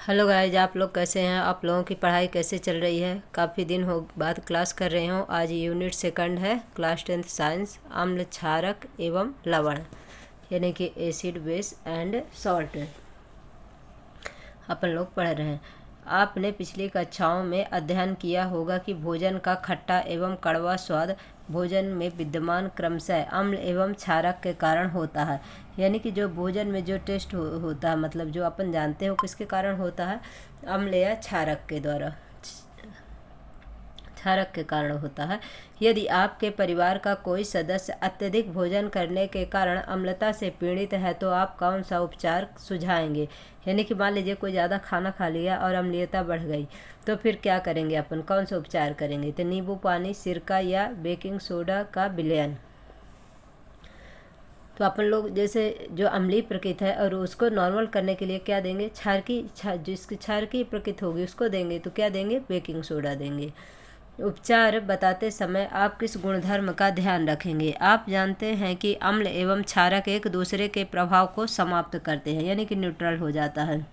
Hello guys, आप लोग कैसे हैं? आप लोगों की पढ़ाई कैसे चल रही है? काफ़ी दिन हो बाद क्लास कर रहे हो। आज यूनिट सेकंड है, क्लास 10th साइंस, अम्ल क्षारक एवं लवण, यानी कि एसिड बेस एंड सॉल्ट अपन लोग पढ़ रहे हैं। आपने पिछली कक्षाओं में अध्ययन किया होगा कि भोजन का खट्टा एवं कड़वा स्वाद भोजन में विद्यमान क्रमशः अम्ल एवं क्षारक के कारण होता है। यानी कि जो भोजन में जो टेस्ट होता है, मतलब जो अपन जानते हो किसके कारण होता है, अम्ल या क्षारक के द्वारा, क्षारक के कारण होता है। यदि आपके परिवार का कोई सदस्य अत्यधिक भोजन करने के कारण अम्लता से पीड़ित है तो आप कौन सा उपचार सुझाएंगे? यानी कि मान लीजिए कोई ज़्यादा खाना खा लिया और अम्लीयता बढ़ गई, तो फिर क्या करेंगे अपन, कौन सा उपचार करेंगे? तो नींबू पानी, सिरका या बेकिंग सोडा का विलयन। तो अपन लोग जैसे जो अम्लीय प्रकृति है और उसको नॉर्मल करने के लिए क्या देंगे? जिसकी क्षारकीय प्रकृति होगी उसको देंगे, तो क्या देंगे? बेकिंग सोडा देंगे। उपचार बताते समय आप किस गुणधर्म का ध्यान रखेंगे? आप जानते हैं कि अम्ल एवं क्षारक एक दूसरे के प्रभाव को समाप्त करते हैं, यानी कि न्यूट्रल हो जाता है।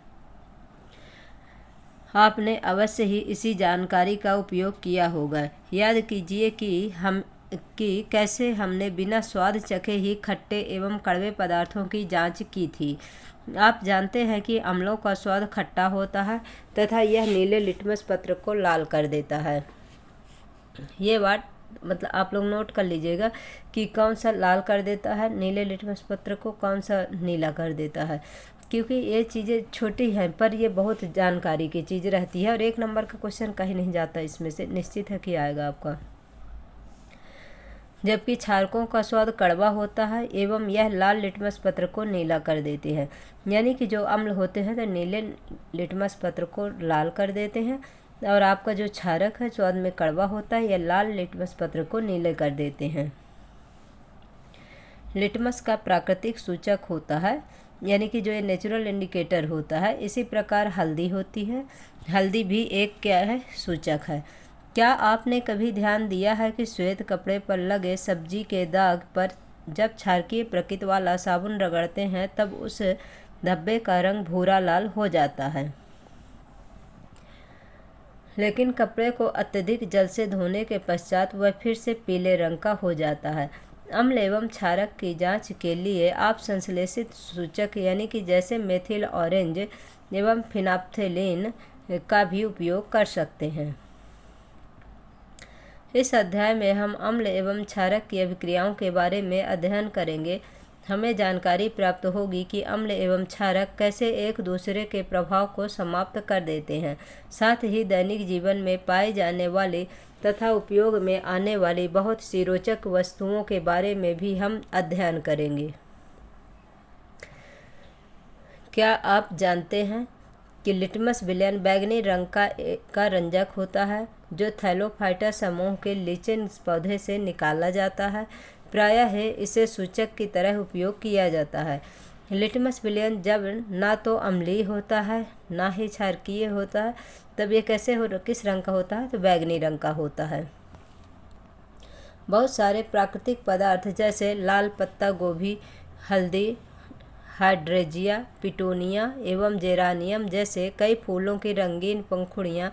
आपने अवश्य ही इसी जानकारी का उपयोग किया होगा। याद कीजिए कि कैसे हमने बिना स्वाद चखे ही खट्टे एवं कड़वे पदार्थों की जांच की थी। आप जानते हैं कि अम्लों का स्वाद खट्टा होता है तथा यह नीले लिटमस पत्र को लाल कर देता है। ये बात मतलब आप लोग नोट कर लीजिएगा कि कौन सा लाल कर देता है नीले लिटमस पत्र को, कौन सा नीला कर देता है। क्योंकि ये चीज़ें छोटी हैं पर ये बहुत जानकारी की चीज़ रहती है और 1 नंबर का क्वेश्चन कहीं नहीं जाता इसमें से, निश्चित है कि आएगा आपका। जबकि क्षारकों का स्वाद कड़वा होता है एवं यह लाल लिटमस पत्र को नीला कर देते हैं। यानी कि जो अम्ल होते हैं तो नीले लिटमस पत्र को लाल कर देते हैं और आपका जो क्षारक है स्वाद में कड़वा होता है, यह लाल लिटमस पत्र को नीले कर देते हैं। लिटमस का प्राकृतिक सूचक होता है, यानी कि जो ये नेचुरल इंडिकेटर होता है। इसी प्रकार हल्दी होती है, हल्दी भी एक क्या है? सूचक है। क्या आपने कभी ध्यान दिया है कि श्वेत कपड़े पर लगे सब्जी के दाग पर जब क्षारकीय प्रकृति वाला साबुन रगड़ते हैं तब उस धब्बे का रंग भूरा लाल हो जाता है, लेकिन कपड़े को अत्यधिक जल से धोने के पश्चात वह फिर से पीले रंग का हो जाता है। अम्ल एवं क्षारक की जांच के लिए आप संश्लेषित सूचक यानी कि जैसे मेथिल ऑरेंज एवं फिनाप्थेलिन का भी उपयोग कर सकते हैं। इस अध्याय में हम अम्ल एवं क्षारक की अभिक्रियाओं के बारे में अध्ययन करेंगे। हमें जानकारी प्राप्त होगी कि अम्ल एवं क्षारक कैसे एक दूसरे के प्रभाव को समाप्त कर देते हैं। साथ ही दैनिक जीवन में पाई जाने वाली तथा उपयोग में आने वाली बहुत सी रोचक वस्तुओं के बारे में भी हम अध्ययन करेंगे। क्या आप जानते हैं कि लिटमस विलयन बैंगनी रंग का रंजक होता है जो थैलोफाइटा समूह के लीचेन पौधे से निकाला जाता है। प्रायः इसे सूचक की तरह उपयोग किया जाता है। लिटमस विलयन जब ना तो अम्लीय होता है ना ही क्षारकीय होता है, तब ये किस रंग का होता है? तो बैंगनी रंग का होता है। बहुत सारे प्राकृतिक पदार्थ जैसे लाल पत्ता गोभी, हल्दी, हाइड्रेंजिया, पिटूनिया एवं जेरानियम जैसे कई फूलों की रंगीन पंखुड़ियाँ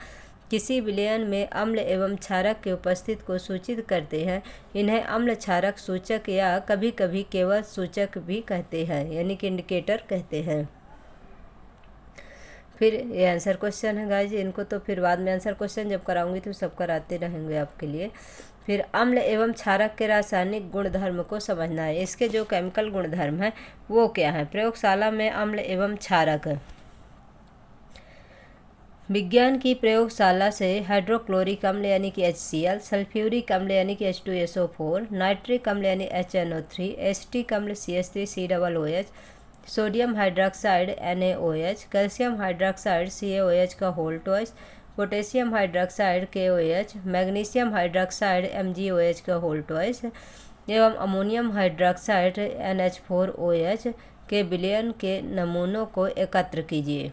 किसी विलयन में अम्ल एवं क्षारक की उपस्थिति को सूचित करते हैं। इन्हें अम्ल क्षारक सूचक या कभी कभी केवल सूचक भी कहते हैं, यानी कि इंडिकेटर कहते हैं। फिर ये आंसर क्वेश्चन है गाइज, इनको तो फिर बाद में आंसर क्वेश्चन जब कराऊंगी तो सब कराते रहेंगे आपके लिए। फिर अम्ल एवं क्षारक के रासायनिक गुणधर्म को समझना है। इसके जो केमिकल गुणधर्म है वो क्या है? प्रयोगशाला में अम्ल एवं क्षारक। विज्ञान की प्रयोगशाला से हाइड्रोक्लोरिक अम्ल यानी कि HCl, सल्फ्यूरिक अम्ल यानी कि H2SO4, नाइट्रिक अम्ल यानी HNO3, एसिटिक अम्ल CH3COOH, sodium hydroxide NaOH, calcium hydroxide CaOH का whole twice, potassium hydroxide KOH, magnesium hydroxide MgOH का होल ट्वाइस एवं अमोनियम हाइड्रोक्साइड NH4OH के विलयन के नमूनों को एकत्र कीजिए।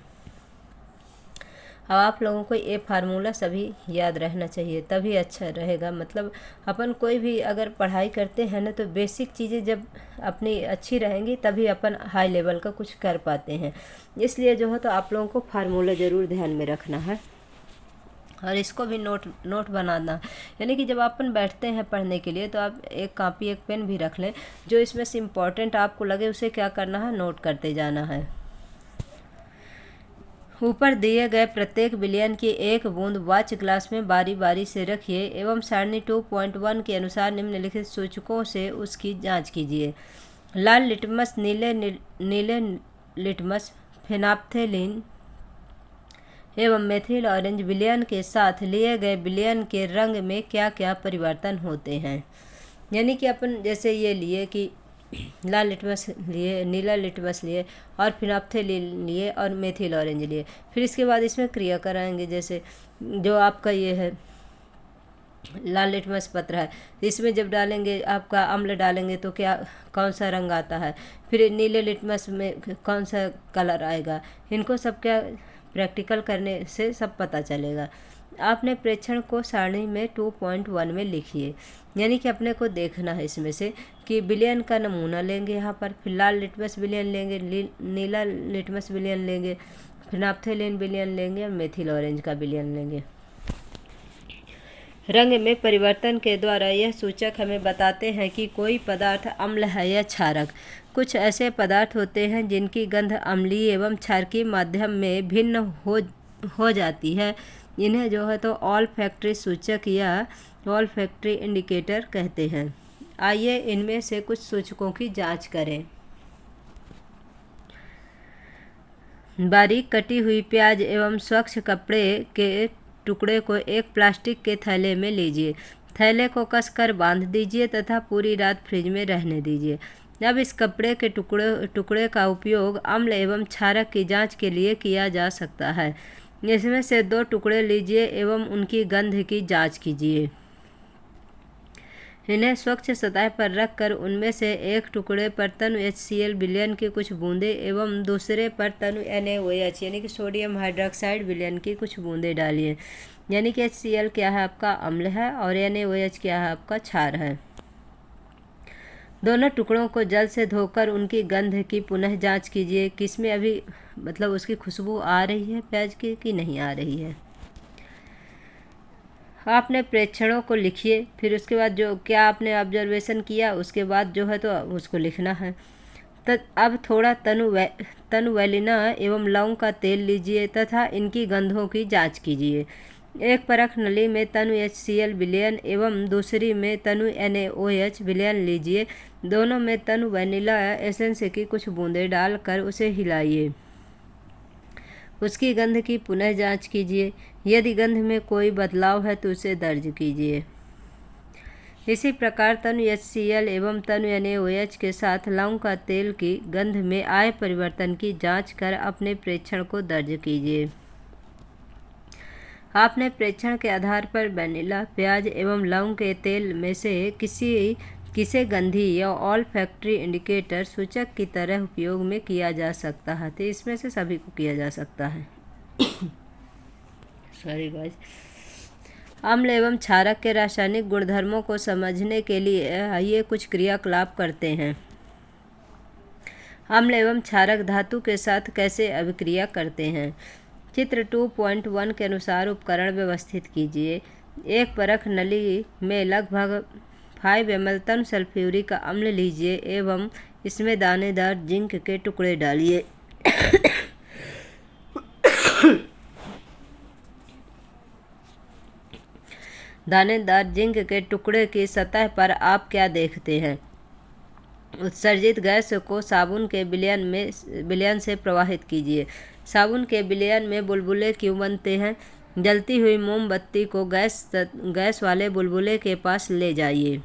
अब आप लोगों को ये फार्मूला सभी याद रहना चाहिए, तभी अच्छा रहेगा। मतलब अपन कोई भी अगर पढ़ाई करते हैं ना, तो बेसिक चीज़ें जब अपनी अच्छी रहेंगी तभी अपन हाई लेवल का कुछ कर पाते हैं। इसलिए जो है तो आप लोगों को फार्मूला ज़रूर ध्यान में रखना है और इसको भी नोट बनाना। यानी कि जब अपन बैठते हैं पढ़ने के लिए तो आप एक कॉपी एक पेन भी रख लें, जो इसमें से इम्पोर्टेंट आपको लगे उसे क्या करना है, नोट करते जाना है। ऊपर दिए गए प्रत्येक विलयन की एक बूंद वॉच ग्लास में बारी बारी से रखिए एवं सारणी 2.1 के अनुसार निम्नलिखित सूचकों से उसकी जांच कीजिए। लाल लिटमस, नीले लिटमस, फेनाप्थेलिन एवं मेथिल ऑरेंज विलयन के साथ लिए गए विलयन के रंग में क्या क्या परिवर्तन होते हैं। यानी कि अपन जैसे ये लिए कि लाल लिटमस लिए, नीला लिटमस लिए और फिनाप्थेलिन लिए और मेथिल ऑरेंज लिए। फिर इसके बाद इसमें क्रिया कराएंगे। जैसे जो आपका ये है लाल लिटमस पत्र है, इसमें जब डालेंगे आपका अम्ल डालेंगे तो क्या कौन सा रंग आता है, फिर नीले लिटमस में कौन सा कलर आएगा, इनको सब क्या प्रैक्टिकल करने से सब पता चलेगा। आपने प्रेक्षण को सारणी में 2.1 में लिखिए। यानी कि अपने को देखना है इसमें से कि विलयन का नमूना लेंगे यहाँ पर, फिर लाल लिटमस विलयन लेंगे, नीला लिटमस विलयन लेंगे, फिर नाप्थेलिन विलयन लेंगे और मेथिल ऑरेंज का विलयन लेंगे। रंग में परिवर्तन के द्वारा यह सूचक हमें बताते हैं कि कोई पदार्थ अम्ल है या क्षारक। कुछ ऐसे पदार्थ होते हैं जिनकी गंध अम्लीय एवं क्षारकीय माध्यम में भिन्न हो जाती है। इन्हें जो है तो ऑल्फैक्टरी सूचक या ऑल्फैक्टरी इंडिकेटर कहते हैं। आइए इनमें से कुछ सूचकों की जांच करें। बारीक कटी हुई प्याज एवं स्वच्छ कपड़े के टुकड़े को एक प्लास्टिक के थैले में लीजिए। थैले को कसकर बांध दीजिए तथा पूरी रात फ्रिज में रहने दीजिए। अब इस कपड़े के टुकड़े का उपयोग अम्ल एवं क्षारक की जांच के लिए किया जा सकता है। इसमें से 2 टुकड़े लीजिए एवं उनकी गंध की जांच कीजिए। इन्हें स्वच्छ सतह पर रखकर उनमें से एक टुकड़े पर तनु HCl विलयन की कुछ बूंदें एवं दूसरे पर तनु NaOH यानी कि सोडियम हाइड्रोक्साइड विलयन की कुछ बूंदें डालिए। यानी कि HCl क्या है, आपका अम्ल है, और NaOH क्या है, आपका क्षार है। दोनों टुकड़ों को जल से धोकर उनकी गंध की पुनः जांच कीजिए। किसमें अभी मतलब उसकी खुशबू आ रही है प्याज की कि नहीं आ रही है। आपने प्रेक्षणों को लिखिए। फिर उसके बाद जो क्या आपने ऑब्जर्वेशन किया उसके बाद जो है तो उसको लिखना है। अब थोड़ा तनुवैलिना एवं लौंग का तेल लीजिए तथा इनकी गंधों की जांच कीजिए। एक परख नली में तनु HCl विलयन एवं दूसरी में तनु NaOH विलयन लीजिए। दोनों में तनु वैनिला एसेंस की कुछ बूंदें डालकर उसे हिलाइए। उसकी गंध की पुनः जांच कीजिए। यदि गंध में कोई बदलाव है तो उसे दर्ज कीजिए। इसी प्रकार तनु HCl एवं तनु NaOH के साथ लौंग का तेल की गंध में आए परिवर्तन की जांच कर अपने प्रेक्षण को दर्ज कीजिए। आपने प्रेक्षण के आधार पर वैनिला, प्याज एवं लौंग के तेल में से किसे गंधी या ऑल्फैक्टरी इंडिकेटर सूचक की तरह उपयोग में किया जा सकता है। तो इसमें से सभी को किया जा सकता है। Sorry guys. अम्ल एवं क्षारक के रासायनिक गुणधर्मों को समझने के लिए आइए कुछ क्रियाकलाप करते हैं। अम्ल एवं क्षारक धातु के साथ कैसे अभिक्रिया करते हैं। चित्र 2.1 के अनुसार उपकरण व्यवस्थित कीजिए। एक परख नली में लगभग 5 ml तनु सल्फ्यूरिक अम्ल लीजिए एवं इसमें दानेदार जिंक के टुकड़े डालिए। दानेदार जिंक के टुकड़े की सतह पर आप क्या देखते हैं। उत्सर्जित गैस को साबुन के विलयन से प्रवाहित कीजिए। साबुन के विलयन में बुलबुले क्यों बनते हैं। जलती हुई मोमबत्ती को गैस वाले बुलबुले के पास ले जाइए।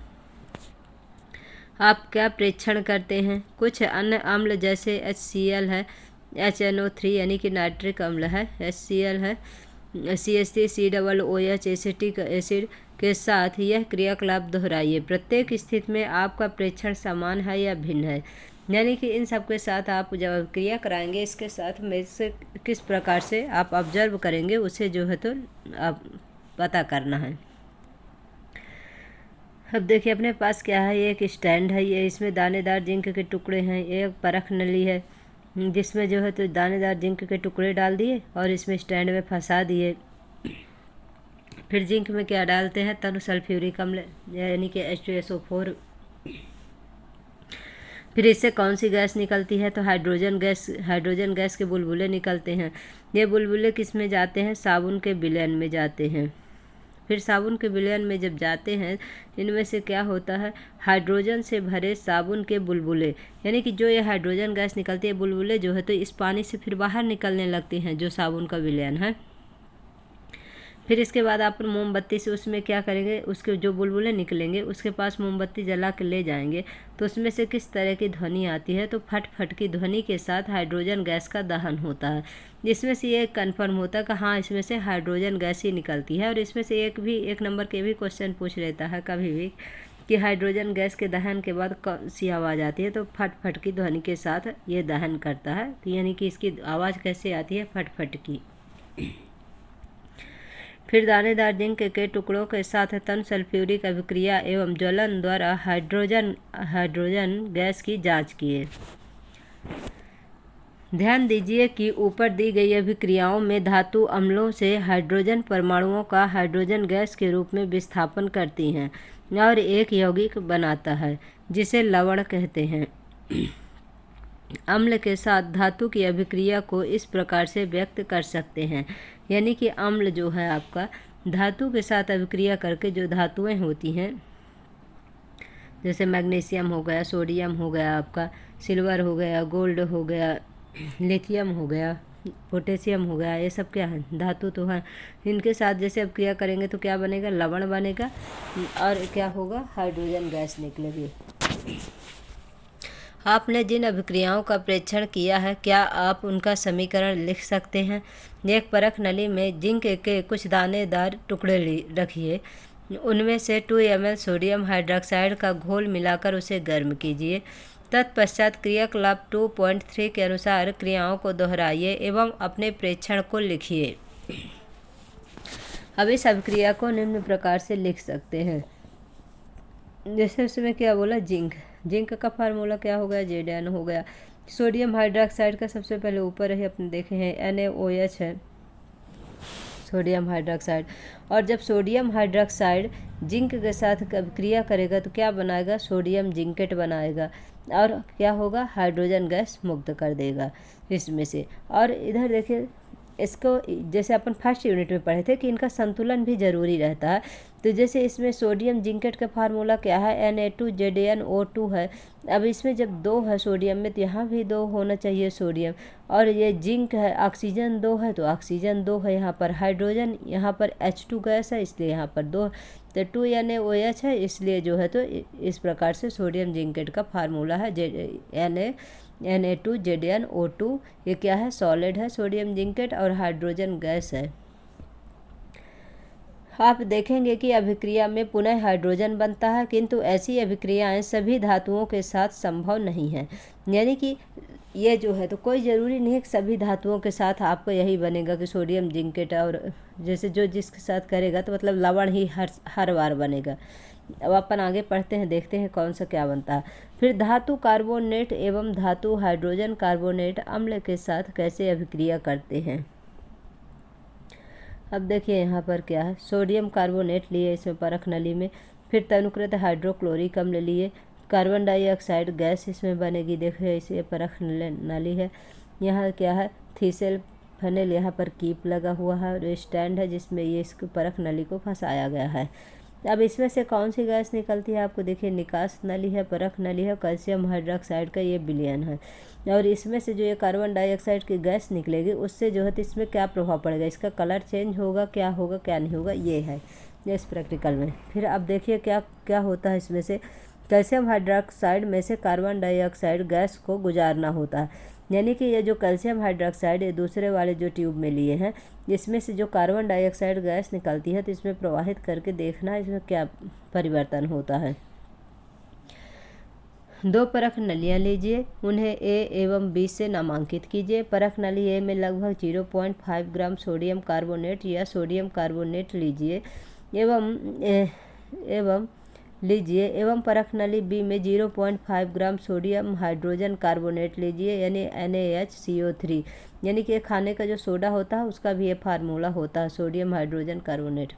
आप क्या प्रेक्षण करते हैं। कुछ अन्य अम्ल जैसे HCl है, HNO3 यानी कि नाइट्रिक अम्ल है, HCl है, CH3COOH एसिटिक एसिड के साथ यह क्रियाकलाप दोहराइए। प्रत्येक स्थिति में आपका प्रेक्षण समान है या भिन्न है। यानी कि इन सब के साथ आप जब अभिक्रिया कराएंगे, इसके साथ में से किस प्रकार से आप ऑब्जर्व करेंगे उसे जो है तो आप पता करना है। अब देखिए अपने पास क्या है, ये एक स्टैंड है, ये इसमें दानेदार जिंक के टुकड़े हैं, ये एक परख नली है जिसमें जो है तो दानेदार जिंक के टुकड़े डाल दिए और इसमें स्टैंड में फंसा दिए। फिर जिंक में क्या डालते हैं, तनु सल्फ्यूरिक अम्ल यानी कि H2SO4। फिर इससे कौन सी गैस निकलती है, तो हाइड्रोजन गैस। हाइड्रोजन गैस के बुलबुले निकलते हैं। ये बुलबुले किस में जाते हैं, साबुन के विलयन में जाते हैं। फिर साबुन के विलयन में जब जाते हैं, इनमें से क्या होता है, हाइड्रोजन से भरे साबुन के बुलबुले, यानी कि जो ये हाइड्रोजन गैस निकलती है, बुलबुले जो है तो इस पानी से फिर बाहर निकलने लगती हैं, जो साबुन का विलयन है। फिर इसके बाद आप मोमबत्ती से उसमें क्या करेंगे, उसके जो बुलबुले निकलेंगे उसके पास मोमबत्ती जला के ले जाएंगे, तो उसमें से किस तरह की ध्वनि आती है, तो फट फट की ध्वनि के साथ हाइड्रोजन गैस का दहन होता है। इसमें से ये कन्फर्म होता है कि हाँ इसमें से हाइड्रोजन गैस ही निकलती है। और इसमें से एक नंबर के भी क्वेश्चन पूछ लेता है कभी भी कि हाइड्रोजन गैस के दहन के बाद कौन सी आवाज़ आती है, तो फट फट की ध्वनि के साथ ये दहन करता है। तो यानी कि इसकी आवाज़ कैसे आती है, फट फट की। फिर दानेदार जिंक के टुकड़ों के साथ तन सल्फ्यूरिक अभिक्रिया एवं ज्वलन द्वारा हाइड्रोजन गैस की जांच किए। ध्यान दीजिए कि ऊपर दी गई अभिक्रियाओं में धातु अम्लों से हाइड्रोजन परमाणुओं का हाइड्रोजन गैस के रूप में विस्थापन करती हैं और एक यौगिक बनाता है जिसे लवण कहते हैं। अम्ल के साथ धातु की अभिक्रिया को इस प्रकार से व्यक्त कर सकते हैं, यानी कि अम्ल जो है आपका धातु के साथ अभिक्रिया करके जो धातुएं होती हैं, जैसे मैग्नीशियम हो गया, सोडियम हो गया, आपका सिल्वर हो गया, गोल्ड हो गया, लिथियम हो गया, पोटेशियम हो गया, ये सब क्या है, धातु तो है। इनके साथ जैसे अभिक्रिया करेंगे तो क्या बनेगा, लवण बनेगा और क्या होगा, हाइड्रोजन गैस निकलेगी। आपने जिन अभिक्रियाओं का प्रेक्षण किया है, क्या आप उनका समीकरण लिख सकते हैं। एक परख नली में जिंक के कुछ दानेदार टुकड़े रखिए, उनमें से 2 ml सोडियम हाइड्रोक्साइड का घोल मिलाकर उसे गर्म कीजिए। तत्पश्चात क्रियाकलाप 2.3 के अनुसार क्रियाओं को दोहराइए एवं अपने प्रेक्षण को लिखिए। अब इस अभिक्रिया को निम्न प्रकार से लिख सकते हैं, जैसे उसमें क्या बोला, जिंक का फार्मूला क्या हो गया, Zn हो गया। सोडियम हाइड्रोक्साइड का सबसे पहले ऊपर ही अपने देखे हैं NaOH है, सोडियम हाइड्रोक्साइड। और जब सोडियम हाइड्रोक्साइड जिंक के साथ अभिक्रिया करेगा तो क्या बनाएगा, सोडियम जिंकेट बनाएगा और क्या होगा, हाइड्रोजन गैस मुक्त कर देगा इसमें से। और इधर देखिए, इसको जैसे अपन फर्स्ट यूनिट में पढ़े थे कि इनका संतुलन भी ज़रूरी रहता है। तो जैसे इसमें सोडियम जिंकेट का फार्मूला क्या है, Na2ZnO2 है। अब इसमें जब 2 है सोडियम में, तो यहाँ भी 2 होना चाहिए सोडियम। और ये जिंक है, ऑक्सीजन 2 है तो ऑक्सीजन 2 है यहाँ पर, हाइड्रोजन यहाँ पर H2 गैस है इसलिए यहाँ पर 2, तो 2 NaOH है इसलिए जो है तो इस प्रकार से सोडियम जिंकेट का फार्मूला है Na2ZnO2। ये क्या है, सॉलिड है सोडियम जिंकेट और हाइड्रोजन गैस है। आप देखेंगे कि अभिक्रिया में पुनः हाइड्रोजन बनता है, किंतु ऐसी अभिक्रियाएं सभी धातुओं के साथ संभव नहीं है। यानी कि ये जो है तो कोई ज़रूरी नहीं है कि सभी धातुओं के साथ आपको यही बनेगा कि सोडियम जिंकेट, और जैसे जो जिसके साथ करेगा तो मतलब लवण ही हर बार बनेगा। अब अपन आगे पढ़ते हैं, देखते हैं कौन सा क्या बनता है। फिर धातु कार्बोनेट एवं धातु हाइड्रोजन कार्बोनेट अम्ल के साथ कैसे अभिक्रिया करते हैं। अब देखिए यहाँ पर क्या है, सोडियम कार्बोनेट लिए इसमें परख नली में, फिर तनुकृत हाइड्रोक्लोरिक अम्ल लिए, कार्बन डाइऑक्साइड गैस इसमें बनेगी। देखिए इसे परख नली है, यहाँ क्या है, थीसेल फनेल, यहाँ पर कीप लगा हुआ है और स्टैंड है जिसमें ये इसको परख नली को फंसाया गया है। अब इसमें से कौन सी गैस निकलती है, आपको देखिए निकास नली है, परख नली है, कैल्शियम हाइड्रोक्साइड का ये विलयन है। और इसमें से जो ये कार्बन डाइऑक्साइड की गैस निकलेगी उससे जो है तो इसमें क्या प्रभाव पड़ेगा, इसका कलर चेंज होगा, क्या होगा क्या नहीं होगा, ये है इस प्रैक्टिकल में। फिर अब देखिए क्या क्या होता है, इसमें से कैल्शियम हाइड्रोक्साइड में से कार्बन डाइऑक्साइड गैस को गुजारना होता है। यानी कि ये जो कैल्शियम हाइड्रोक्साइड ये दूसरे वाले जो ट्यूब में लिए हैं, इसमें से जो कार्बन डाइऑक्साइड गैस निकलती है तो इसमें प्रवाहित करके देखना इसमें क्या परिवर्तन होता है। दो परख नलियाँ लीजिए, उन्हें ए एवं बी से नामांकित कीजिए। परख नली ए में लगभग 0.5 ग्राम सोडियम कार्बोनेट या सोडियम कार्बोनेट लीजिए एवं परख नली बी में 0.5 ग्राम सोडियम हाइड्रोजन कार्बोनेट लीजिए, यानी NaHCO3, यानी कि खाने का जो सोडा होता है उसका भी ये फार्मूला होता है, सोडियम हाइड्रोजन कार्बोनेट।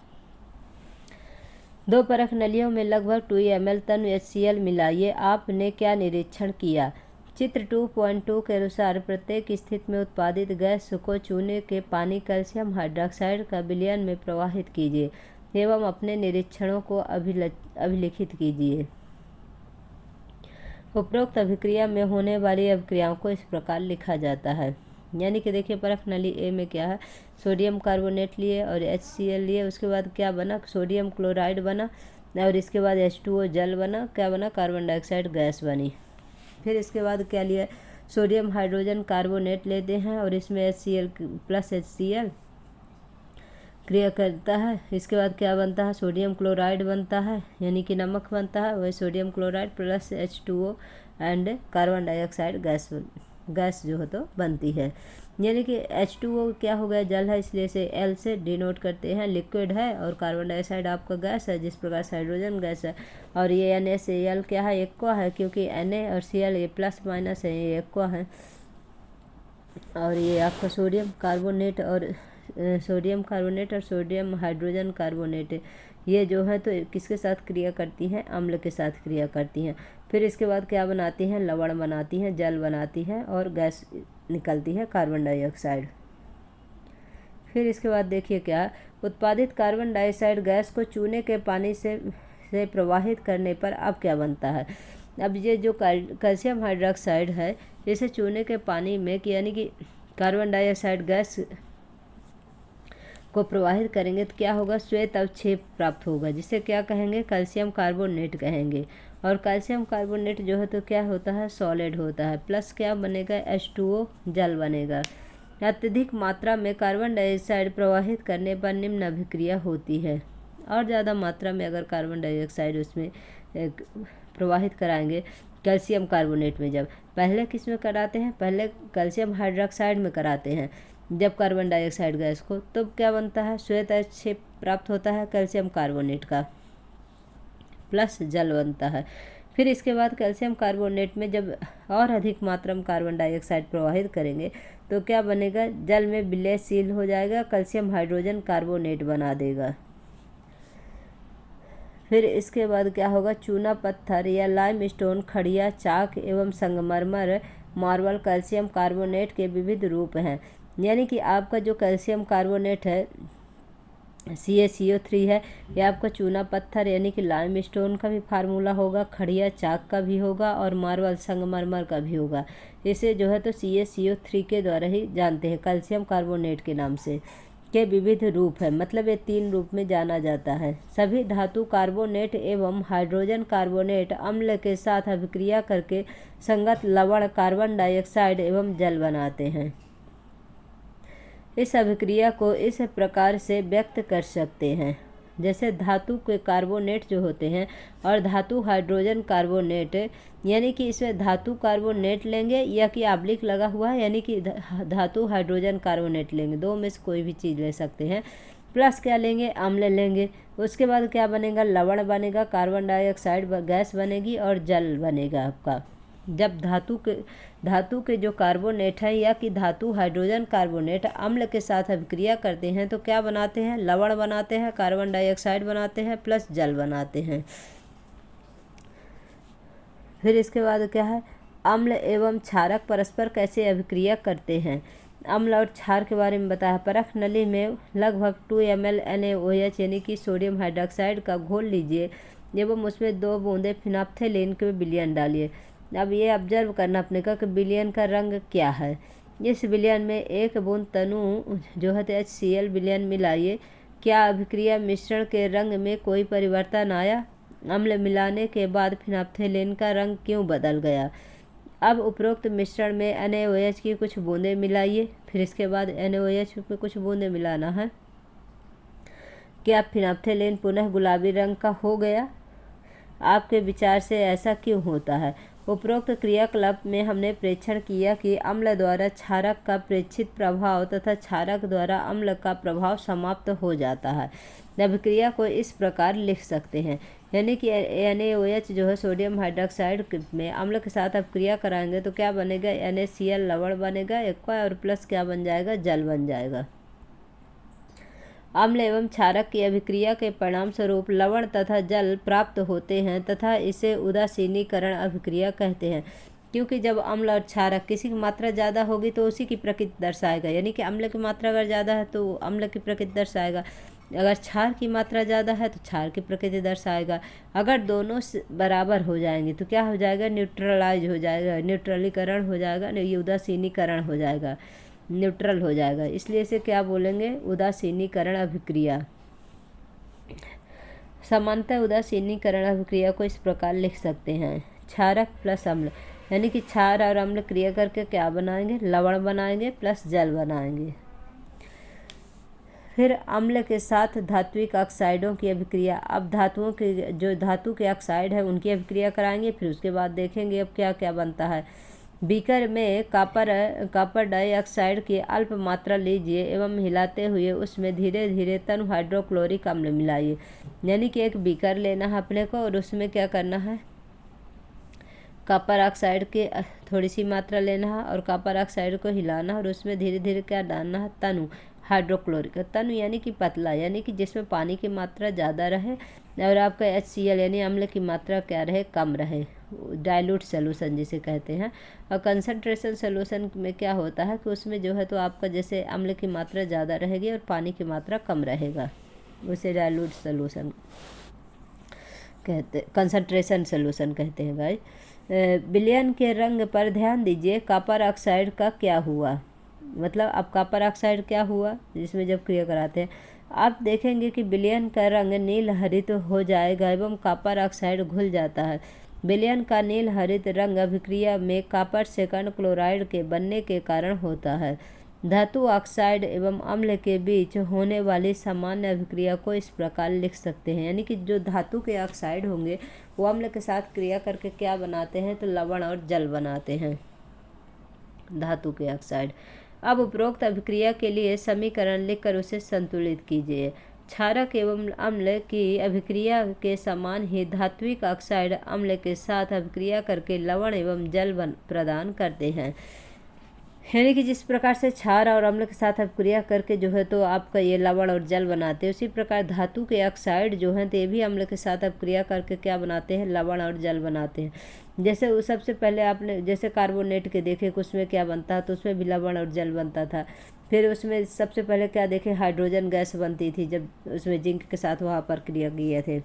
दो परख नलियों में लगभग 2 ml तन HCl मिलाइए। आपने क्या निरीक्षण किया? चित्र 2.2 के अनुसार प्रत्येक स्थिति में उत्पादित गैस को चूने के पानी कैल्शियम हाइड्रॉक्साइड का विलयन में प्रवाहित कीजिए एवं अपने निरीक्षणों को अभिलिखित कीजिए। उपरोक्त अभिक्रिया में होने वाली अभिक्रियाओं को इस प्रकार लिखा जाता है, यानी कि देखिए परख नली ए में क्या है, सोडियम कार्बोनेट लिए और HCl लिए, उसके बाद क्या बना, सोडियम क्लोराइड बना और इसके बाद H2O जल बना, क्या बना, कार्बन डाइऑक्साइड गैस बनी। फिर इसके बाद क्या लिया, सोडियम हाइड्रोजन कार्बोनेट लेते हैं और इसमें HCl प्लस HCl क्रिया करता है। इसके बाद क्या बनता है, सोडियम क्लोराइड बनता है, यानी कि नमक बनता है, वही sodium chloride plus H2O and carbon dioxide gas जो है तो बनती है। यानी कि H2O क्या हो गया, जल है, इसलिए से L से डिनोट करते हैं, लिक्विड है, और कार्बन डाइऑक्साइड आपका गैस है, जिस प्रकार से हाइड्रोजन गैस है। और ये NaCl क्या है, एक्वा है, क्योंकि Na और Cl ये प्लस माइनस है, ये एक्वा है। और ये आपका सोडियम कार्बोनेट और सोडियम हाइड्रोजन कार्बोनेट, ये जो है तो किसके साथ क्रिया करती हैं, अम्ल के साथ क्रिया करती हैं। फिर इसके बाद क्या बनाती हैं, लवण बनाती हैं, जल बनाती हैं और गैस निकलती है, कार्बन डाइऑक्साइड। फिर इसके बाद देखिए क्या, उत्पादित कार्बन डाइऑक्साइड गैस को चूने के पानी से प्रवाहित करने पर अब क्या बनता है। अब ये जो कैल्शियम हाइड्रॉक्साइड है, इसे चूने के पानी में यानी कि कार्बन डाइऑक्साइड गैस को प्रवाहित करेंगे तो क्या होगा, श्वेत अवक्षेप प्राप्त होगा, जिसे क्या कहेंगे, कैल्शियम कार्बोनेट कहेंगे। और कैल्शियम कार्बोनेट जो है तो क्या होता है, सॉलिड होता है, प्लस क्या बनेगा, H2O जल बनेगा। अत्यधिक मात्रा में कार्बन डाइऑक्साइड प्रवाहित करने पर निम्न अभिक्रिया होती है। और ज़्यादा मात्रा में अगर कार्बन डाइऑक्साइड उसमें प्रवाहित कराएंगे कैल्शियम कार्बोनेट में, जब पहले किस में कराते हैं, पहले कैल्शियम हाइड्रॉक्साइड में कराते हैं जब कार्बन डाइऑक्साइड गैस को, तो क्या बनता है, श्वेत अवक्षेप प्राप्त होता है कैल्शियम कार्बोनेट का, प्लस जल बनता है। फिर इसके बाद कैल्शियम कार्बोनेट में जब और अधिक मात्रा में कार्बन डाइऑक्साइड प्रवाहित करेंगे तो क्या बनेगा, जल में विलयशील हो जाएगा, कैल्शियम हाइड्रोजन कार्बोनेट बना देगा। फिर इसके बाद क्या होगा, चूना पत्थर या लाइमस्टोन, खड़िया, चाक एवं संगमरमर मार्बल कैल्शियम कार्बोनेट के विविध रूप हैं। यानी कि आपका जो कैल्शियम कार्बोनेट है CaCO3 है, यह आपका चूना पत्थर यानी कि लाइमस्टोन का भी फार्मूला होगा, खड़िया चाक का भी होगा और मार्बल संगमरमर का भी होगा। इसे जो है तो CaCO3 के द्वारा ही जानते हैं, कैल्शियम कार्बोनेट के नाम से, के विविध रूप है, मतलब ये 3 रूप में जाना जाता है। सभी धातु कार्बोनेट एवं हाइड्रोजन कार्बोनेट अम्ल के साथ अभिक्रिया करके संगत लवण कार्बन डाइऑक्साइड एवं जल बनाते हैं। इस अभिक्रिया को इस प्रकार से व्यक्त कर सकते हैं, जैसे धातु के कार्बोनेट जो होते हैं और धातु हाइड्रोजन कार्बोनेट, यानी कि इसमें धातु कार्बोनेट लेंगे या कि आब्लिक लगा हुआ है, यानी कि धातु हाइड्रोजन कार्बोनेट लेंगे, दो में से कोई भी चीज़ ले सकते हैं, प्लस क्या लेंगे, अम्ल लेंगे। उसके बाद क्या बनेगा, लवण बनेगा, कार्बन डाइऑक्साइड गैस बनेगी और जल बनेगा आपका। जब धातु के जो कार्बोनेट है या कि धातु हाइड्रोजन कार्बोनेट अम्ल के साथ अभिक्रिया करते हैं तो क्या बनाते हैं, लवण बनाते हैं, कार्बन डाइऑक्साइड बनाते हैं, प्लस जल बनाते हैं। फिर इसके बाद क्या है, अम्ल एवं क्षारक परस्पर कैसे अभिक्रिया करते हैं। अम्ल और क्षार के बारे में बताया। परख नली में लगभग 2 ml NaOH यानी कि सोडियम हाइड्रॉक्साइड का घोल लीजिए एवं उसमें 2 बूंदे फिनाप्थेलीन के विलयन डालिए। अब ये ऑब्जर्व करना अपने का कि विलयन का रंग क्या है। इस विलयन में 1 बूंद तनु जो है HCl विलयन मिलाइए। क्या अभिक्रिया मिश्रण के रंग में कोई परिवर्तन आया? अम्ल मिलाने के बाद फिनाप्थेलीन का रंग क्यों बदल गया? अब उपरोक्त मिश्रण में NaOH की कुछ बूंदें मिलाइए। फिर इसके बाद NaOH में कुछ बूंदें मिलाना है। क्या फिनाप्थेलीन पुनः गुलाबी रंग का हो गया? आपके विचार से ऐसा क्यों होता है? उपरोक्त क्रियाकलाप में हमने प्रेक्षण किया कि अम्ल द्वारा क्षारक का प्रेक्षित प्रभाव तथा क्षारक द्वारा अम्ल का प्रभाव समाप्त हो जाता है। अभिक्रिया को इस प्रकार लिख सकते हैं, यानी कि NaOH जो है सोडियम हाइड्रोक्साइड में अम्ल के साथ अभिक्रिया कराएंगे तो क्या बनेगा, NaCl लवण बनेगा एक्वा और प्लस क्या बन जाएगा, जल बन जाएगा। अम्ल एवं क्षारक की अभिक्रिया के परिणाम स्वरूप लवण तथा जल प्राप्त होते हैं तथा इसे उदासीनीकरण अभिक्रिया कहते हैं, क्योंकि जब अम्ल और क्षारक किसी की मात्रा ज़्यादा होगी तो उसी की प्रकृति दर्शाएगा, यानी कि अम्ल की मात्रा अगर ज़्यादा है तो अम्ल की प्रकृति दर्शाएगा, अगर क्षार की मात्रा ज़्यादा है तो क्षार की प्रकृति दर्शाएगा। अगर दोनों बराबर हो जाएंगे तो क्या हो जाएगा, न्यूट्रलाइज हो जाएगा, न्यूट्रलीकरण हो जाएगा, ये उदासीनीकरण हो जाएगा, न्यूट्रल हो जाएगा, इसलिए इसे क्या बोलेंगे, उदासीनीकरण अभिक्रिया। सामान्यतः उदासीनीकरण अभिक्रिया को इस प्रकार लिख सकते हैं, क्षारक प्लस अम्ल, यानी कि क्षार और अम्ल क्रिया करके क्या बनाएंगे, लवण बनाएंगे प्लस जल बनाएंगे। फिर अम्ल के साथ धात्विक ऑक्साइडों की अभिक्रिया, अब धातुओं के जो धातु के ऑक्साइड है उनकी अभिक्रिया कराएंगे, फिर उसके बाद देखेंगे अब क्या क्या बनता है। बीकर में कॉपर डाइऑक्साइड की अल्प मात्रा लीजिए एवं हिलाते हुए उसमें धीरे धीरे तनु हाइड्रोक्लोरिक अम्ल मिलाइए, यानी कि एक बीकर लेना है अपने को और उसमें क्या करना है, कॉपर ऑक्साइड की थोड़ी सी मात्रा लेना है और कॉपर ऑक्साइड को हिलाना है और उसमें धीरे धीरे क्या डालना है, तनु हाइड्रोक्लोरिक, तनु यानी कि पतला, यानी कि जिसमें पानी की मात्रा ज़्यादा रहे और आपका HCl यानी अम्ल की मात्रा क्या रहे, कम रहे, डाइल्यूट सोल्यूशन जिसे कहते हैं। और कंसंट्रेशन सोल्यूशन में क्या होता है कि उसमें जो है तो आपका जैसे अम्ल की मात्रा ज़्यादा रहेगी और पानी की मात्रा कम रहेगा, उसे डाइल्यूट सोल्यूशन कहते, कंसंट्रेशन सोल्यूशन कहते हैं गाइस। विलयन के रंग पर ध्यान दीजिए, कॉपर ऑक्साइड का क्या हुआ, मतलब अब कॉपर ऑक्साइड क्या हुआ जिसमें जब क्रिया कराते हैं, आप देखेंगे कि विलयन का रंग नील हरित हो जाएगा एवं कॉपर ऑक्साइड घुल जाता है। विलयन का नील हरित रंग अभिक्रिया में कॉपर सेकंड क्लोराइड के बनने के कारण होता है। धातु ऑक्साइड एवं अम्ल के बीच होने वाली सामान्य अभिक्रिया को इस प्रकार लिख सकते हैं, यानी कि जो धातु के ऑक्साइड होंगे वो अम्ल के साथ क्रिया करके क्या बनाते हैं, तो लवण और जल बनाते हैं, धातु के ऑक्साइड। अब उपरोक्त अभिक्रिया के लिए समीकरण लिखकर उसे संतुलित कीजिए। क्षारक एवं अम्ल की अभिक्रिया के समान ही धात्विक ऑक्साइड अम्ल के साथ अभिक्रिया करके लवण एवं जल प्रदान करते हैं, यानी कि जिस प्रकार से क्षार और अम्ल के साथ अभिक्रिया करके जो है तो आपका ये लवण और जल बनाते हैं, उसी प्रकार धातु के ऑक्साइड जो हैं तो ये भी अम्ल के साथ अभिक्रिया करके क्या बनाते हैं, लवण और जल बनाते हैं। जैसे वो सबसे पहले आपने जैसे कार्बोनेट के देखे कि उसमें क्या बनता है, तो उसमें भी लवण और जल बनता था। फिर उसमें सबसे पहले क्या देखे, हाइड्रोजन गैस बनती थी जब उसमें जिंक के साथ वहाँ पर क्रिया किए थे।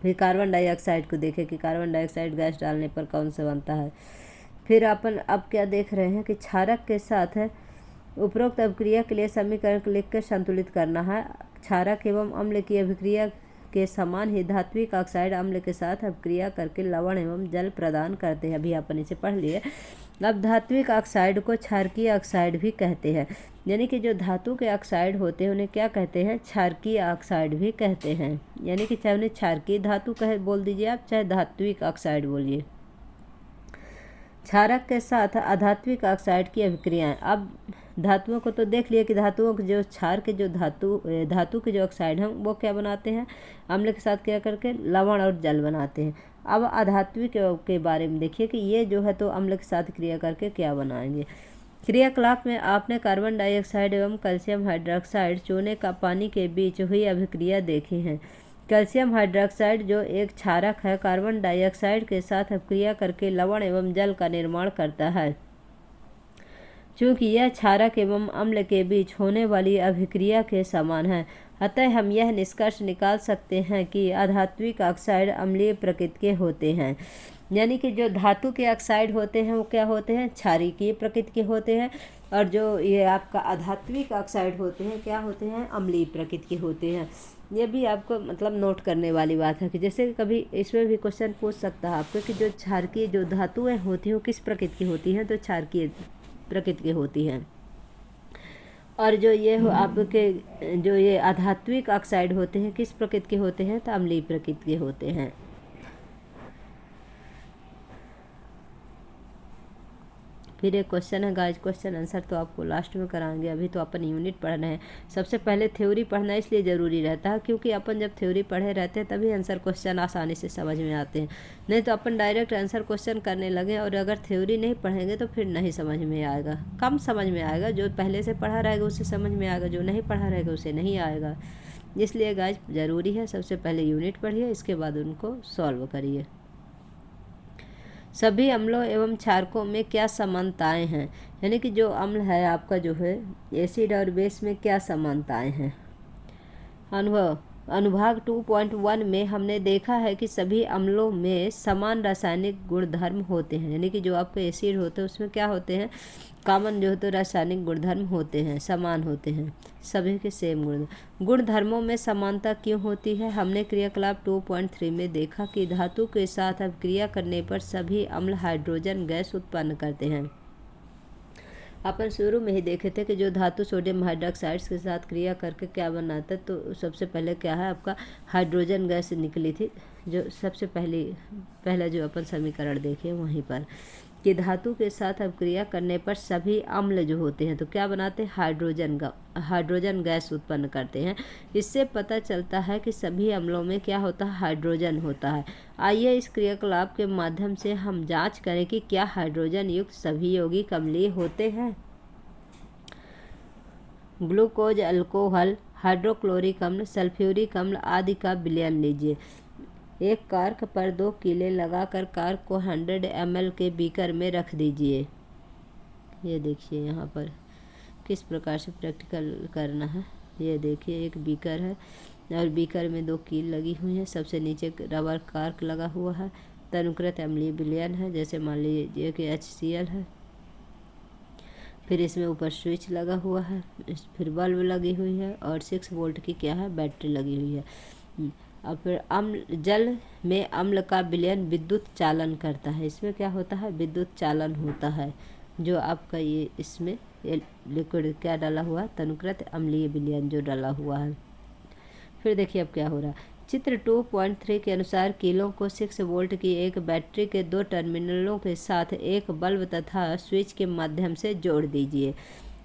फिर कार्बन डाइऑक्साइड को देखे कि कार्बन डाइऑक्साइड गैस डालने पर कौन सा बनता है। फिर अपन अब क्या देख रहे हैं कि क्षारक के साथ है उपरोक्त अभिक्रिया के लिए समीकरण लिख कर संतुलित करना है। क्षारक एवं अम्ल की अभिक्रिया के समान ही धात्विक ऑक्साइड अम्ल के साथ अभिक्रिया करके लवण एवं जल प्रदान करते हैं, अभी अपन इसे पढ़ लिए। अब धात्विक ऑक्साइड को क्षारकीय ऑक्साइड भी कहते हैं, यानी कि जो धातु के ऑक्साइड होते हैं उन्हें क्या कहते हैं, क्षारकीय ऑक्साइड भी कहते हैं, यानी कि चाहे उन्हें क्षारकीय धातु कहे बोल दीजिए आप, चाहे धात्विक ऑक्साइड बोलिए। क्षारक के साथ अधात्विक ऑक्साइड की अभिक्रियाएं, अब धातुओं को तो देख लिया कि धातुओं के जो क्षार के जो धातु के जो ऑक्साइड हैं वो क्या बनाते हैं, अम्ल के साथ क्या करके लवण और जल बनाते हैं। अब अधात्विक के बारे में देखिए कि ये जो है तो अम्ल के साथ क्रिया करके क्या बनाएंगे। क्रियाकलाप में आपने कार्बन डाइऑक्साइड एवं कैल्शियम हाइड्रोक्साइड चूने का पानी के बीच हुई अभिक्रिया देखी है। कैल्शियम हाइड्रोक्साइड जो एक क्षारक है कार्बन डाइऑक्साइड के साथ अभिक्रिया करके लवण एवं जल का निर्माण करता है। चूँकि यह क्षारक एवं अम्ल के बीच होने वाली अभिक्रिया के समान है, अतः हम यह निष्कर्ष निकाल सकते हैं कि अधात्विक ऑक्साइड अम्लीय प्रकृति के होते हैं, यानी कि जो धातु के ऑक्साइड होते हैं वो क्या होते हैं, क्षारीय प्रकृति के होते हैं, और जो ये आपका अधात्विक ऑक्साइड होते हैं क्या होते हैं, अम्लीय प्रकृति के होते हैं। ये भी आपको मतलब नोट करने वाली बात है कि जैसे कभी इसमें भी क्वेश्चन पूछ सकता है आपको कि जो क्षारकीय जो धातुएं होती हैं वो किस प्रकृति की होती हैं, तो क्षारकीय प्रकृति की होती हैं। और जो ये हो आपके जो ये अधात्विक ऑक्साइड होते हैं किस प्रकृति के होते हैं, तो अम्लीय प्रकृति के होते हैं। फिर एक क्वेश्चन है गाइज, क्वेश्चन आंसर तो आपको लास्ट में कराएंगे, अभी तो अपन यूनिट पढ़ रहे हैं। सबसे पहले थ्योरी पढ़ना इसलिए ज़रूरी रहता है क्योंकि अपन जब थ्योरी पढ़े रहते हैं तभी आंसर क्वेश्चन आसानी से समझ में आते हैं, नहीं तो अपन डायरेक्ट आंसर क्वेश्चन करने लगे और अगर थ्योरी नहीं पढ़ेंगे तो फिर नहीं समझ में आएगा, कम समझ में आएगा। जो पहले से पढ़ा रहेगा उसे समझ में आएगा, जो नहीं पढ़ा रहेगा उसे नहीं आएगा। इसलिए गाइज ज़रूरी है सबसे पहले यूनिट पढ़िए, इसके बाद उनको सॉल्व करिए। सभी अम्लों एवं क्षारकों में क्या समानताएं हैं, यानी कि जो अम्ल है आपका जो है एसिड और बेस में क्या समानताएं हैं। अनुभाग 2.1 में हमने देखा है कि सभी अम्लों में समान रासायनिक गुणधर्म होते हैं, यानी कि जो आपके एसिड होते हैं उसमें क्या होते हैं, कॉमन जो होते रासायनिक गुणधर्म होते हैं, समान होते हैं, सभी के सेम गुणधर्मों में समानता क्यों होती है। हमने क्रियाकलाप 2.3 में देखा कि धातु के साथ अभिक्रिया करने पर सभी अम्ल हाइड्रोजन गैस उत्पन्न करते हैं। अपन शुरू में ही देखे थे कि जो धातु सोडियम हाइड्रोक्साइड्स के साथ क्रिया करके क्या बनाता है, तो सबसे पहले क्या है आपका हाइड्रोजन गैस निकली थी, जो सबसे पहला जो अपन समीकरण देखे वहीं पर कि धातु के साथ अभिक्रिया करने पर सभी अम्ल जो होते हैं तो क्या बनाते हैं, हाइड्रोजन गैस उत्पन्न करते हैं। इससे पता चलता है कि सभी अम्लों में क्या होता है, हाइड्रोजन होता है। आइए इस क्रियाकलाप के माध्यम से हम जांच करें कि क्या हाइड्रोजन युक्त सभी यौगिक अम्लीय होते हैं। ग्लूकोज, अल्कोहल, हाइड्रोक्लोरिक अम्ल, सल्फ्यूरिक अम्ल आदि का विलयन लीजिए। एक कार्क पर 2 कीले लगाकर कार्क को 100 ml के बीकर में रख दीजिए। ये देखिए यहाँ पर किस प्रकार से प्रैक्टिकल करना है। ये देखिए एक बीकर है और बीकर में 2 कील लगी हुई हैं, सबसे नीचे रबर कार्क लगा हुआ है, तनुकृत अम्लीय विलयन है, जैसे मान लीजिए कि HCl है। फिर इसमें ऊपर स्विच लगा हुआ है, फिर बल्ब लगी हुई है और 6 वोल्ट की क्या है, बैटरी लगी हुई है। और फिर जल में अम्ल का विलयन विद्युत चालन करता है। इसमें क्या होता है, विद्युत चालन होता है। जो आपका ये इसमें लिक्विड क्या डाला हुआ है, तनुकृत अम्लीय विलयन जो डाला हुआ है। फिर देखिए अब क्या हो रहा है। चित्र 2.3 के अनुसार कीलों को 6 वोल्ट की एक बैटरी के 2 टर्मिनलों के साथ एक बल्ब तथा स्विच के माध्यम से जोड़ दीजिए।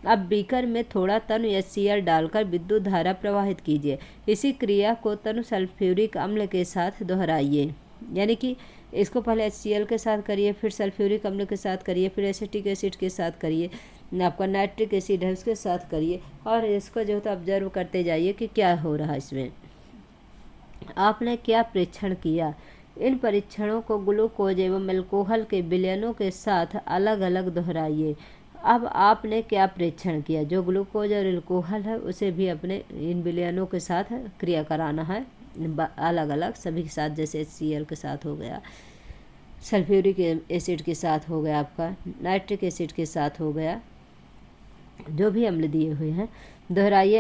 अब बीकर में थोड़ा तनु HCl डालकर विद्युत धारा प्रवाहित कीजिए। इसी क्रिया को तनु सल्फ्यूरिक अम्ल के साथ दोहराइए, यानी कि इसको पहले HCl के साथ करिए, फिर सल्फ्यूरिक अम्ल के साथ करिए, फिर एसिटिक एसिड के साथ करिए, आपका नाइट्रिक एसिड है उसके साथ करिए, और इसको जो है ऑब्जर्व करते जाइए कि क्या हो रहा है इसमें। आपने क्या परीक्षण किया। इन परीक्षणों को ग्लूकोज एवं अल्कोहल के विलयनों के साथ अलग अलग दोहराइए। अब आपने क्या परीक्षण किया, जो ग्लूकोज और अल्कोहल है उसे भी अपने इन विलयनों के साथ क्रिया कराना है अलग अलग सभी के साथ, जैसे HCl के साथ हो गया, सल्फ्यूरिक एसिड के साथ हो गया, आपका नाइट्रिक एसिड के साथ हो गया, जो भी अम्ल दिए हुए हैं दोहराइए।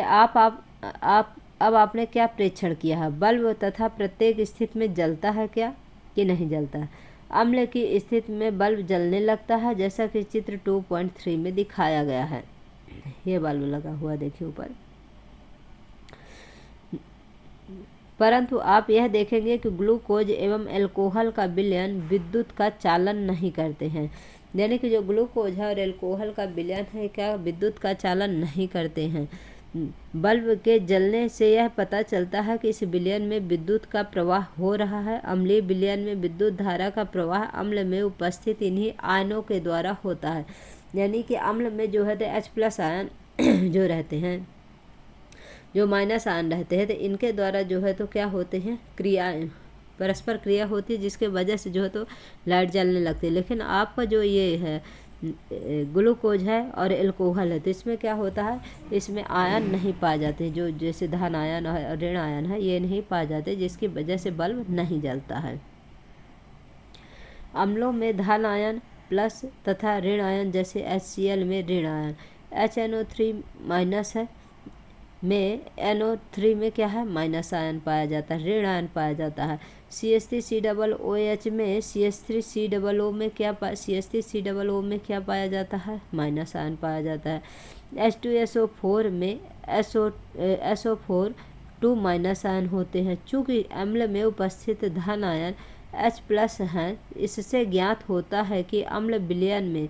अब आपने क्या परीक्षण किया है, बल्ब तथा प्रत्येक स्थिति में जलता है क्या कि नहीं जलता है। अम्ल की स्थिति में बल्ब जलने लगता है, जैसा कि चित्र 2.3 में दिखाया गया है। ये बल्ब लगा हुआ देखिए ऊपर। परंतु आप यह देखेंगे कि ग्लूकोज एवं अल्कोहल का विलयन विद्युत का चालन नहीं करते हैं, यानी कि जो ग्लूकोज है और अल्कोहल का विलयन है क्या विद्युत का चालन नहीं करते हैं। बल्ब के जलने से यह पता चलता है कि इस विलयन में विद्युत का प्रवाह हो रहा है। अम्लीय विलयन में विद्युत धारा का प्रवाह अम्ल में उपस्थित इन्हीं आयनों के द्वारा होता है, यानी कि अम्ल में जो है H+ आयन जो रहते हैं, जो माइनस आयन रहते हैं, तो इनके द्वारा जो है तो क्या होते हैं, क्रियाएं परस्पर क्रिया होती है, जिसके वजह से जो है तो लाइट जलने लगती है। लेकिन आपका जो ये है ग्लूकोज है और अल्कोहल है, तो इसमें क्या होता है, इसमें आयन नहीं पाए जाते, जो जैसे धन आयन और ऋण आयन है ये नहीं पाए जाते, जिसकी वजह से बल्ब नहीं जलता है। अम्लों में धन आयन प्लस तथा ऋण आयन, जैसे HCl में ऋण आयन, HNO3- है में NO3 में क्या है, माइनस आयन पाया जाता है, ऋण आयन पाया जाता है। CH3COOH में CH3COO में क्या CH3COO में क्या पाया जाता है, माइनस आयन पाया जाता है। H2SO4 में SO4 2 माइनस आयन होते हैं। चूँकि अम्ल में उपस्थित धन आयन H+ हैं, इससे ज्ञात होता है कि अम्ल विलयन में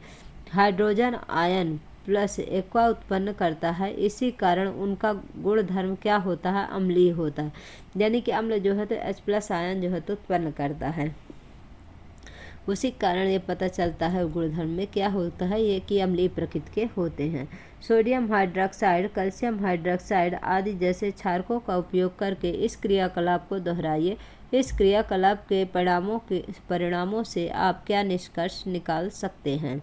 हाइड्रोजन आयन प्लस एक्वा उत्पन्न करता है। इसी कारण उनका गुणधर्म क्या होता है, अम्लीय होता है। यानी कि अम्ल जो है तो H+ आयन जो है तो उत्पन्न करता है। उसी कारण ये पता चलता है गुणधर्म में क्या होता है, ये कि अम्लीय प्रकृति के होते हैं। सोडियम हाइड्रोक्साइड, कैल्शियम हाइड्रोक्साइड आदि जैसे क्षारकों का उपयोग करके इस क्रियाकलाप को दोहराइए। इस क्रियाकलाप के परिणामों से आप क्या निष्कर्ष निकाल सकते हैं।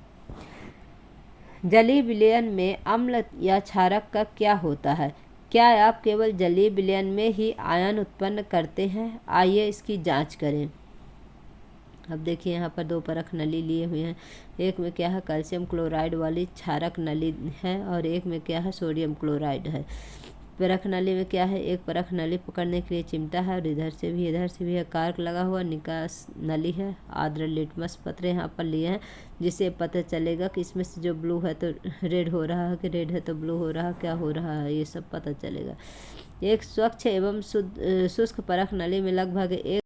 जलीय विलयन में अम्ल या क्षारक का क्या होता है। क्या आप केवल जलीय विलयन में ही आयन उत्पन्न करते हैं। आइए इसकी जांच करें। अब देखिए यहाँ पर दो परख नली लिए हुए हैं। एक में क्या है, कैल्शियम क्लोराइड वाली क्षारक नली है और एक में क्या है, सोडियम क्लोराइड है। परख नली में क्या है, एक परख नली पकड़ने के लिए चिमटा है और इधर से भी है कार्क लगा हुआ। निकास नली है। आर्द्र लिटमस पत्र यहाँ पर लिए हैं, जिससे पता चलेगा कि इसमें से जो ब्लू है तो रेड हो रहा है कि रेड है तो ब्लू हो रहा है, क्या हो रहा है, ये सब पता चलेगा। एक स्वच्छ एवं शुष्क परख नली में लगभग एक